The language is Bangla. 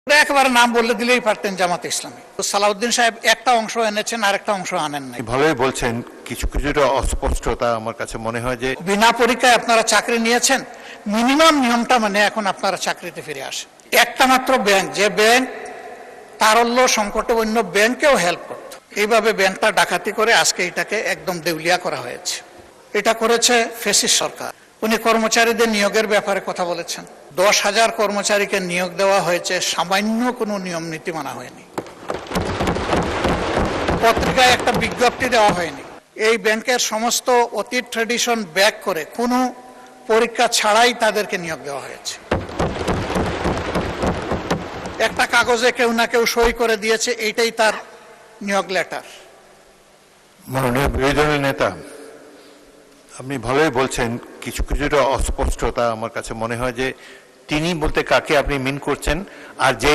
একবার নাম বলে দিলেই পারতেন জামাত ইসলামী। সালাউদ্দিন সাহেব একটা অংশ এনেছেন, আরেকটা অংশ আনেন নাই। ভালোই বলছেন, কিছু কিছুটা অস্পষ্টতা আমার কাছে মনে হয় যে বিনা পরীক্ষায় আপনারা চাকরি নিয়েছেন, মিনিমাম নিয়মটা মানে এখন আপনারা চাকরিতে ফিরে আসেন। একটা মাত্র ব্যাংক, যে ব্যাংক তারল্য সংকটে অন্য ব্যাংকেও হেল্প করত, এইভাবে ব্যাংকটা ডাকাতি করে আজকে এটাকে একদম দেউলিয়া করা হয়েছে। এটা করেছে ফ্যাসিস্ট সরকার। উনি কর্মচারীদের নিয়োগের ব্যাপারে কথা বলেছেন। 10,000 কর্মচারীকে নিয়োগ দেওয়া হয়েছে, সামান্য কোনো নিয়ম নীতি মানা হয়নি, পত্রিকায় একটা বিজ্ঞপ্তি দেওয়া হয়নি। এই ব্যাংকের সমস্ত অতীত ট্রেডিশন ব্যাক করে কোনো পরীক্ষা ছাড়াই তাদেরকে নিয়োগ দেওয়া হয়েছে। একটা কাগজে কেউ না কেউ সই করে দিয়েছে, এইটাই তার নিয়োগ লেটার। মাননীয় বিরোধী দলের নেতা, আপনি ভালোই বলছেন, কিছু কিছুটা অস্পষ্টতা আমার কাছে মনে হয় যে তিনি বলতে কাকে আপনি মিন করছেন, আর যে